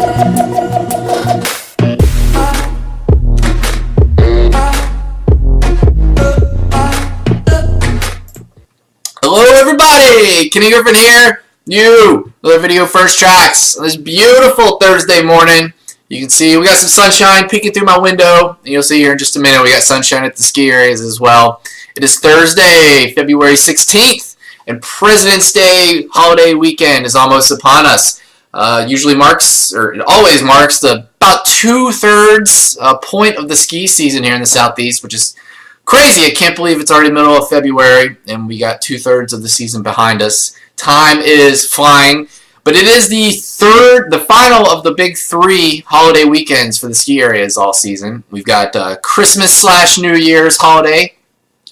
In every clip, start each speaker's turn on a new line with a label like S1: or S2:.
S1: Hello everybody, Kenny Griffin here. Another video first Trax on this beautiful Thursday morning. You can see we got some sunshine peeking through my window. And you'll see here in just a minute we got sunshine at the ski areas as well. It is Thursday, February 16th, and President's Day holiday weekend is almost upon us. It always marks the about 2/3 point of the ski season here in the Southeast, which is crazy. I can't believe it's already the middle of February and we got 2/3 of the season behind us. Time is flying, but it is the final of the big 3 holiday weekends for the ski areas all season. We've got Christmas/New Year's holiday.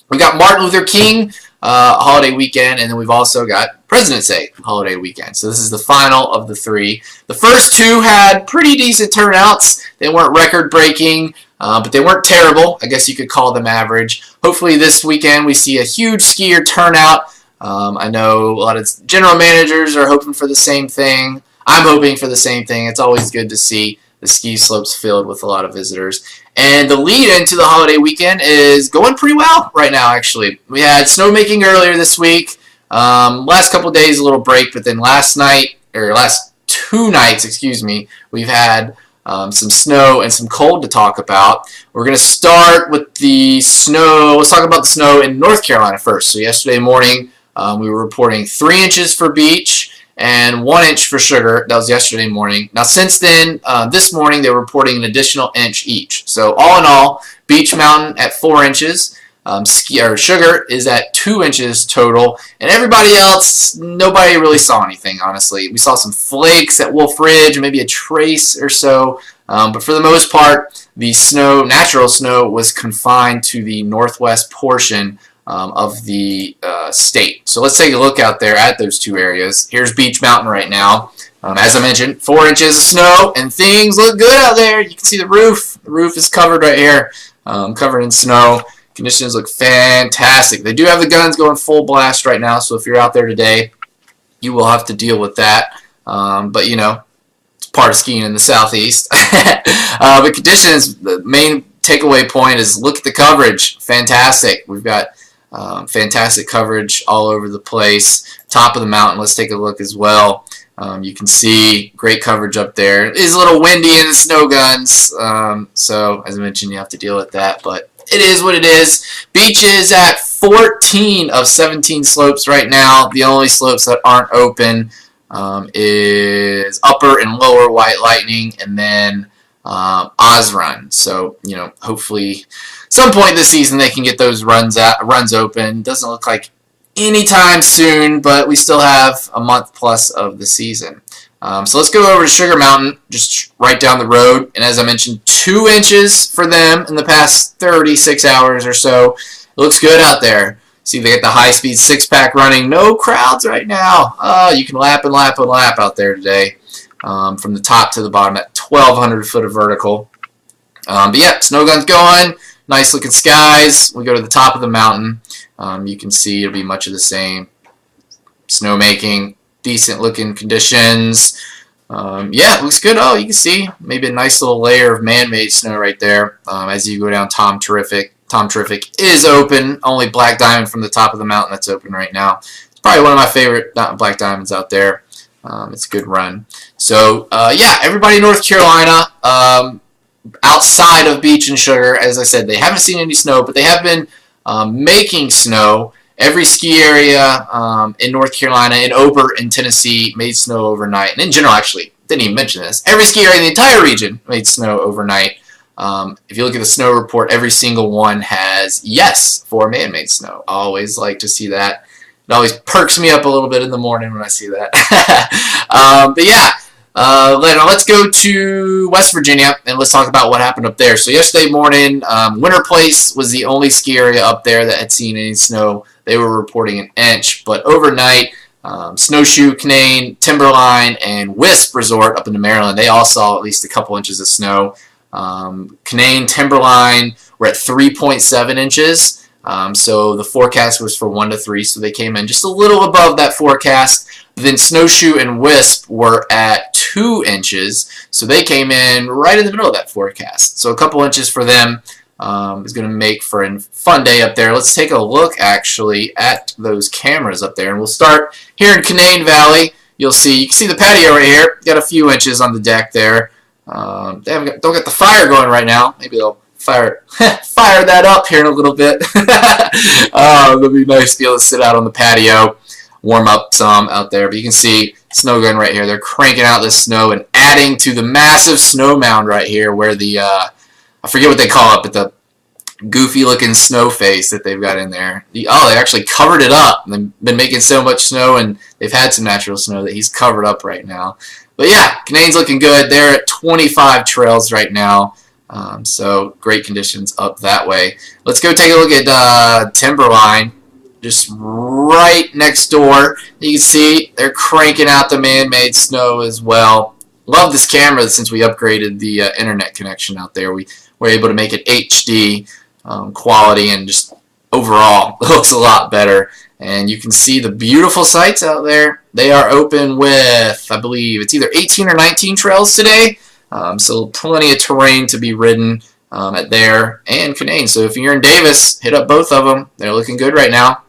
S1: We got Martin Luther King holiday weekend, and then we've also got President's Day holiday weekend. So this is the final of the 3. The first 2 had pretty decent turnouts. They weren't record-breaking, but they weren't terrible. I guess you could call them average. Hopefully this weekend we see a huge skier turnout. I know a lot of general managers are hoping for the same thing. I'm hoping for the same thing. It's always good to see the ski slopes filled with a lot of visitors. And the lead into the holiday weekend is going pretty well right now, actually. We had snowmaking earlier this week. Last couple days, a little break, but then last 2 nights, we've had some snow and some cold to talk about. We're going to start with the snow. Let's talk about the snow in North Carolina first. So yesterday morning, we were reporting 3 inches for Beach and 1 inch for Sugar. That was yesterday morning. Now since then, this morning, they were reporting an additional inch each. So all in all, Beach Mountain at 4 inches. Sugar is at 2 inches total, and everybody else, nobody really saw anything, honestly. We saw some flakes at Wolf Ridge, maybe a trace or so, but for the most part, the natural snow, was confined to the northwest portion of the state. So let's take a look out there at those 2 areas. Here's Beach Mountain right now. As I mentioned, 4 inches of snow, and things look good out there. You can see the roof. The roof is covered right here, covered in snow. Conditions look fantastic. They do have the guns going full blast right now, so if you're out there today, you will have to deal with that. But, you know, it's part of skiing in the Southeast. But conditions, the main takeaway point is look at the coverage. Fantastic. We've got fantastic coverage all over the place. Top of the mountain, let's take a look as well. You can see great coverage up there. It is a little windy in the snow guns, so as I mentioned, you have to deal with that, but it is what it is. Beach is at 14 of 17 slopes right now. The only slopes that aren't open is Upper and Lower White Lightning, and then Osrun. So, you know, hopefully some point this season they can get those runs open. Doesn't look like anytime soon, but we still have a month plus of the season. So let's go over to Sugar Mountain, just right down the road. And as I mentioned, 2 inches for them in the past 36 hours or so. It looks good out there. See, they get the high-speed 6-pack running. No crowds right now. You can lap and lap and lap out there today, from the top to the bottom at 1,200 foot of vertical. But yeah, snow guns going. Nice looking skies. We go to the top of the mountain. You can see it'll be much of the same. Snowmaking. Decent looking conditions. Yeah, it looks good. Oh, you can see maybe a nice little layer of man-made snow right there as you go down Tom Terrific. Tom Terrific is open. Only Black Diamond from the top of the mountain that's open right now. It's probably one of my favorite Black Diamonds out there. It's a good run. So, yeah, everybody in North Carolina, outside of Beach and Sugar, as I said, they haven't seen any snow, but they have been making snow. Every ski area in North Carolina and Ober in Tennessee made snow overnight. And in general, actually, didn't even mention this. Every ski area in the entire region made snow overnight. If you look at the snow report, every single one has yes for man-made snow. I always like to see that. It always perks me up a little bit in the morning when I see that. But yeah, let's go to West Virginia and let's talk about what happened up there. So yesterday morning, Winter Place was the only ski area up there that had seen any snow. They were reporting an inch, but overnight, Snowshoe, Canaan, Timberline, and Wisp Resort up in Maryland, they all saw at least a couple inches of snow. Canaan, Timberline were at 3.7 inches, so the forecast was for 1 to 3, so they came in just a little above that forecast. Then Snowshoe and Wisp were at 2 inches. So they came in right in the middle of that forecast. So a couple inches for them is going to make for a fun day up there. Let's take a look actually at those cameras up there. And we'll start here in Canaan Valley. You can see the patio right here. Got a few inches on the deck there. Don't get the fire going right now. Maybe they'll fire that up here in a little bit. It'll be nice to be able to sit out on the patio, warm up some out there. But you can see snow gun right here. They're cranking out this snow and adding to the massive snow mound right here where the I forget what they call it, but the goofy looking snow face that they've got in there. They actually covered it up. They've been making so much snow, and they've had some natural snow that he's covered up right now. But yeah, Canaan's looking good. They're at 25 trails right now. So great conditions up that way. Let's go take a look at Timberline, just right next door. You can see they're cranking out the man-made snow as well. Love this camera since we upgraded the internet connection out there. We were able to make it HD quality, and just overall it looks a lot better. And you can see the beautiful sites out there. They are open with, I believe, it's either 18 or 19 trails today. So plenty of terrain to be ridden at there and Canaan. So if you're in Davis, hit up both of them. They're looking good right now.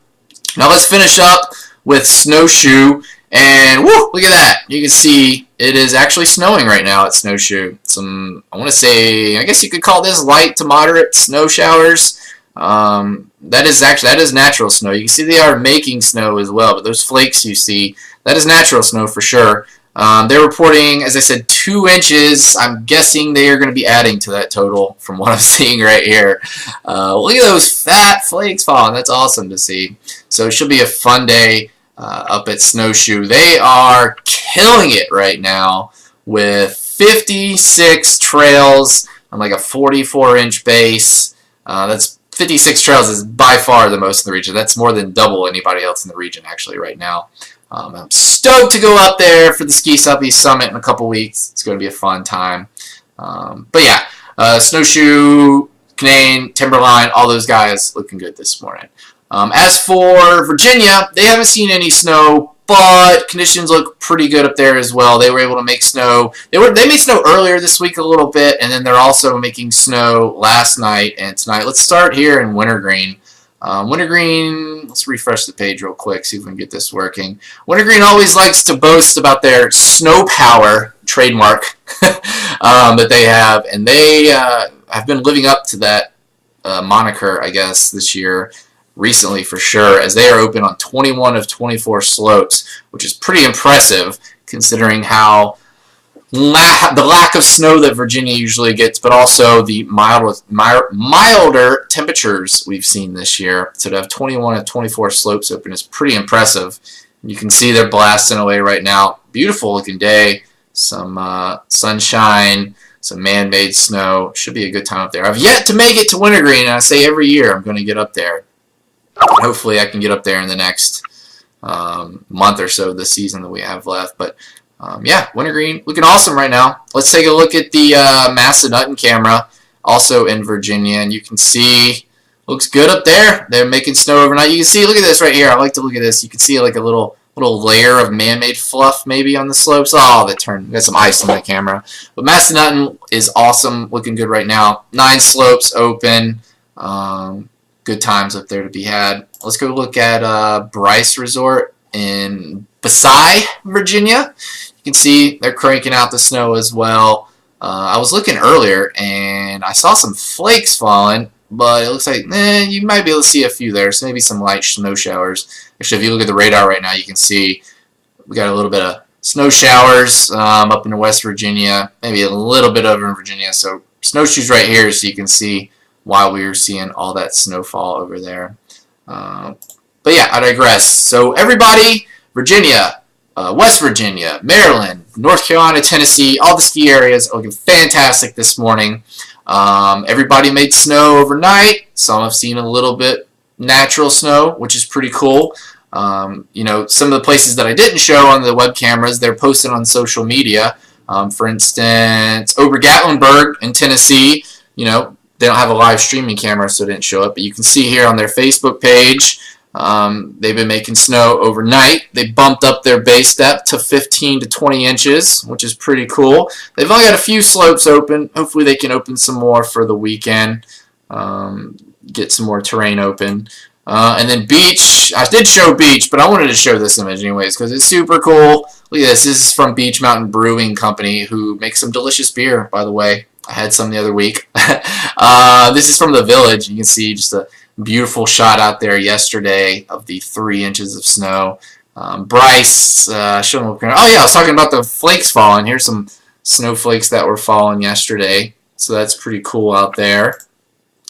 S1: Now let's finish up with Snowshoe. And woo, look at that. You can see it is actually snowing right now at Snowshoe. Some, I want to say, I guess you could call this light to moderate snow showers. That is natural snow. You can see they are making snow as well, but those flakes you see, that is natural snow for sure. They're reporting, as I said, 2 inches. I'm guessing they are going to be adding to that total from what I'm seeing right here. Look at those fat flakes falling. That's awesome to see. So it should be a fun day up at Snowshoe. They are killing it right now with 56 trails on like a 44-inch base. That's 56 trails is by far the most in the region. That's more than double anybody else in the region actually right now. I'm stoked to go up there for the Ski Southeast Summit in a couple weeks. It's going to be a fun time. But yeah, Snowshoe, Canaan, Timberline, all those guys looking good this morning. As for Virginia, they haven't seen any snow, but conditions look pretty good up there as well. They were able to make snow. They made snow earlier this week a little bit, and then they're also making snow last night and tonight. Let's start here in Wintergreen. Wintergreen, let's refresh the page real quick, see if we can get this working. Wintergreen always likes to boast about their snow power trademark that they have, and they have been living up to that moniker, I guess, this year. Recently for sure, as they are open on 21 of 24 slopes, which is pretty impressive considering how the lack of snow that Virginia usually gets, but also the milder temperatures we've seen this year. So to have 21 of 24 slopes open is pretty impressive. You can see they're blasting away right now. Beautiful looking day, some sunshine, some man-made snow. Should be a good time up there. I've yet to make it to Wintergreen, and I say every year I'm going to get up there. Hopefully I can get up there in the next month or so of the season that we have left. But yeah, Wintergreen looking awesome right now. Let's take a look at the Massanutten camera, also in Virginia, and you can see looks good up there. They're making snow overnight. You can see, look at this right here. I like to look at this. You can see like a little layer of man-made fluff maybe on the slopes. Oh, got some ice on the camera. But Massanutten is awesome, looking good right now. 9 slopes open. Good times up there to be had. Let's go look at Bryce Resort in Basai, Virginia. You can see they're cranking out the snow as well. I was looking earlier and I saw some flakes falling, but it looks like you might be able to see a few there, so maybe some light snow showers. Actually, if you look at the radar right now, you can see we got a little bit of snow showers up in West Virginia, maybe a little bit over in Virginia. So snowshoes right here, so you can see while we were seeing all that snowfall over there. But yeah, I digress. So everybody, Virginia, West Virginia, Maryland, North Carolina, Tennessee, all the ski areas are looking fantastic this morning. Everybody made snow overnight. Some have seen a little bit natural snow, which is pretty cool. You know, some of the places that I didn't show on the web cameras, they're posted on social media. For instance, Ober-Gatlinburg in Tennessee, you know, they don't have a live streaming camera, so it didn't show up. But you can see here on their Facebook page, They've been making snow overnight. They bumped up their base depth to 15 to 20 inches, which is pretty cool. They've only got a few slopes open. Hopefully they can open some more for the weekend, get some more terrain open. And then beach, I did show beach, but I wanted to show this image anyways because it's super cool. Look at this. This is from Beach Mountain Brewing Company, who makes some delicious beer, by the way. I had some the other week. This is from the village. You can see just a beautiful shot out there yesterday of the 3 inches of snow. Bryce, show them what oh yeah, I was talking about the flakes falling. Here's some snowflakes that were falling yesterday. So that's pretty cool out there.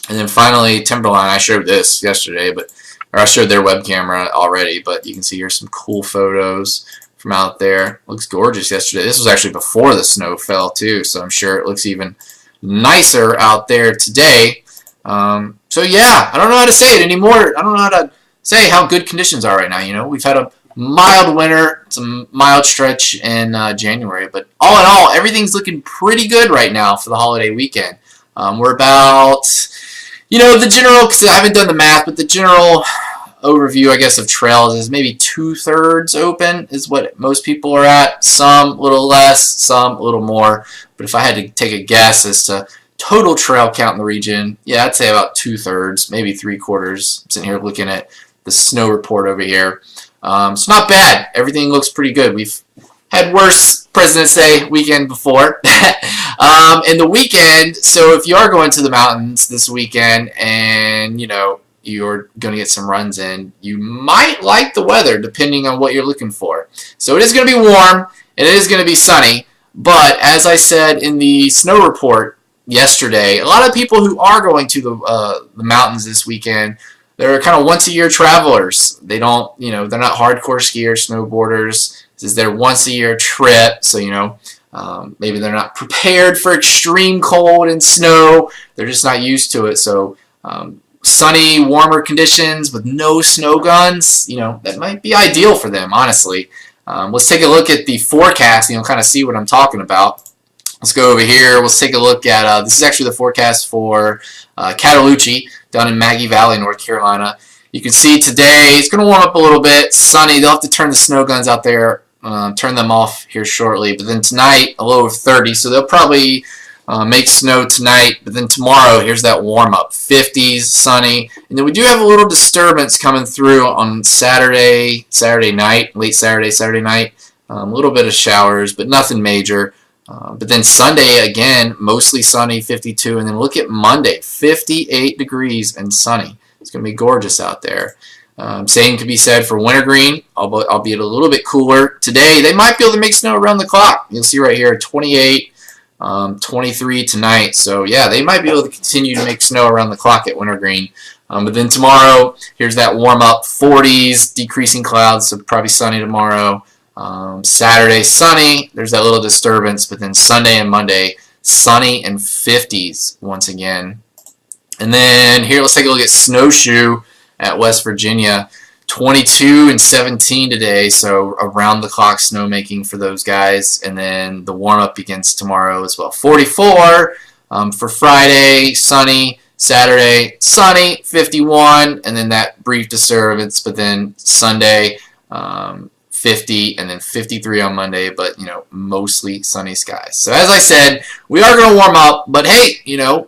S1: And then finally, Timberline. I showed this yesterday, or I showed their web camera already, but you can see here's some cool photos from out there. Looks gorgeous yesterday. This was actually before the snow fell too, so I'm sure it looks even nicer out there today. So yeah, I don't know how to say it anymore. I don't know how to say how good conditions are right now. You know, we've had a mild winter, some mild stretch in January, but all in all, everything's looking pretty good right now for the holiday weekend. We're about, you know, the general, because I haven't done the math, but the general overview, I guess, of trails is maybe 2/3 open is what most people are at. Some a little less, some a little more. But if I had to take a guess as to total trail count in the region, yeah, I'd say about 2/3, maybe 3/4. I'm sitting here looking at the snow report over here. It's not bad. Everything looks pretty good. We've had worse President's Day weekend before. And the weekend, so if you are going to the mountains this weekend and, you know, you're going to get some runs in, you might like the weather depending on what you're looking for. So it is going to be warm and it is going to be sunny, but as I said in the snow report yesterday, a lot of people who are going to the mountains this weekend, they're kind of once-a-year travelers. They don't, you know, they're not hardcore skiers, snowboarders. This is their once-a-year trip, so, you know, maybe they're not prepared for extreme cold and snow. They're just not used to it, so sunny, warmer conditions with no snow guns, you know, that might be ideal for them, honestly. Let's take a look at the forecast, you know, kind of see what I'm talking about. Let's go over here. Let's take a look at, this is actually the forecast for Cataloochee down in Maggie Valley, North Carolina. You can see today it's going to warm up a little bit, sunny. They'll have to turn the snow guns out there, turn them off here shortly. But then tonight, a low of 30, so they'll probably make snow tonight. But then tomorrow, here's that warm up, 50s, sunny. And then we do have a little disturbance coming through on Saturday night, late Saturday night. A little bit of showers, but nothing major. But then Sunday, again, mostly sunny, 52. And then look at Monday, 58 degrees and sunny. It's going to be gorgeous out there. Same can be said for wintergreen, albeit a little bit cooler. Today, they might be able to make snow around the clock. You'll see right here, 28, 23 tonight. So, yeah, they might be able to continue to make snow around the clock at wintergreen. But then tomorrow, here's that warm-up, 40s, decreasing clouds, so probably sunny tomorrow. Saturday, sunny. There's that little disturbance. But then Sunday and Monday, sunny and 50s once again. And then here, let's take a look at Snowshoe at West Virginia. 22 and 17 today, so around the clock snowmaking for those guys. And then the warm-up begins tomorrow as well. 44 for Friday, sunny. Saturday, sunny, 51. And then that brief disturbance. But then Sunday, 50, and then 53 on Monday, but, you know, mostly sunny skies. So as I said, we are going to warm up, but hey, you know,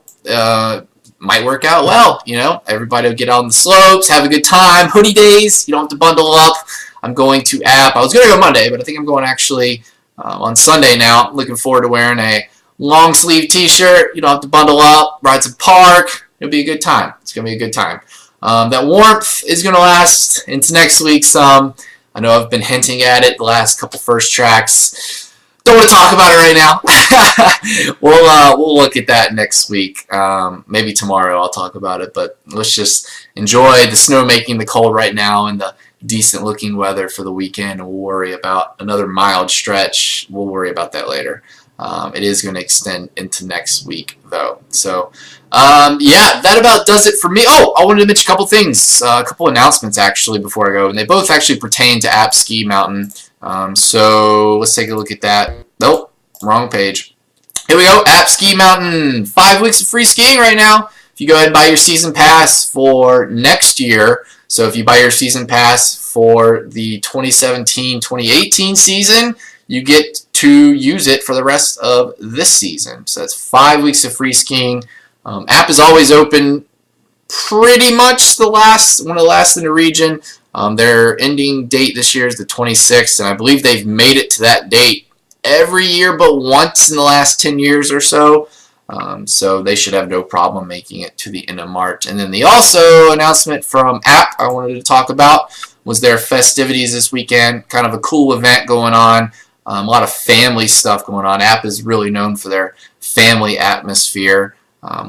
S1: might work out well, you know. Everybody will get out on the slopes, have a good time, hoodie days, you don't have to bundle up. I'm going to App. I was going to go Monday, but I think I'm going actually on Sunday now. I'm looking forward to wearing a long sleeve t-shirt. You don't have to bundle up, ride some park. It'll be a good time. It's going to be a good time. That warmth is going to last into next week some. I know I've been hinting at it the last couple first tracks. Don't want to talk about it right now. We'll look at that next week. Maybe tomorrow I'll talk about it. But let's just enjoy the snowmaking, the cold right now, and the decent looking weather for the weekend. And we'll worry about another mild stretch. We'll worry about that later. It is going to extend into next week, though. So, yeah, that about does it for me. Oh, I wanted to mention a couple things, a couple announcements, actually, before I go. And they both actually pertain to App Ski Mountain. So let's take a look at that. Nope, wrong page. Here we go, App Ski Mountain. 5 weeks of free skiing right now. If you go ahead and buy your season pass for next year, So if you buy your season pass for the 2017-2018 season, you get to use it for the rest of this season. So that's 5 weeks of free skiing. App is always open pretty much one of the last in the region. Their ending date this year is the 26th, and I believe they've made it to that date every year but once in the last 10 years or so. So they should have no problem making it to the end of March. And then the also announcement from App I wanted to talk about was their festivities this weekend. Kind of a cool event going on. A lot of family stuff going on. App is really known for their family atmosphere,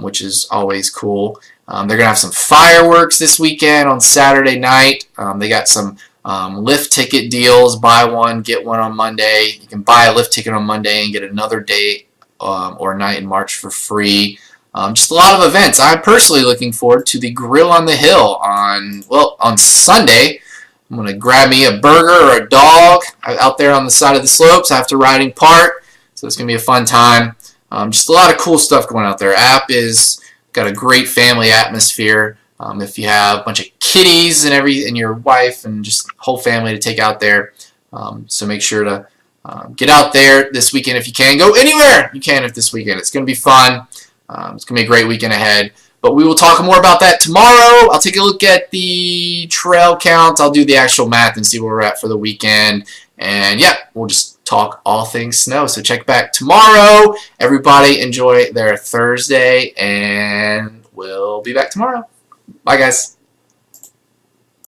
S1: which is always cool. They're going to have some fireworks this weekend on Saturday night. They got some lift ticket deals. Buy one, get one on Monday. You can buy a lift ticket on Monday and get another day or night in March for free. Just a lot of events. I'm personally looking forward to the Grill on the Hill on Sunday. I'm going to grab me a burger or a dog out there on the side of the slopes after riding part. So it's going to be a fun time. Just a lot of cool stuff going out there. App is got a great family atmosphere. If you have a bunch of kiddies and your wife and just whole family to take out there. So make sure to get out there this weekend if you can. Go anywhere you can this weekend. It's going to be fun. It's going to be a great weekend ahead. But we will talk more about that tomorrow. I'll take a look at the trail counts. I'll do the actual math and see where we're at for the weekend. And yeah, we'll just talk all things snow. So check back tomorrow. Everybody enjoy their Thursday, and we'll be back tomorrow. Bye, guys.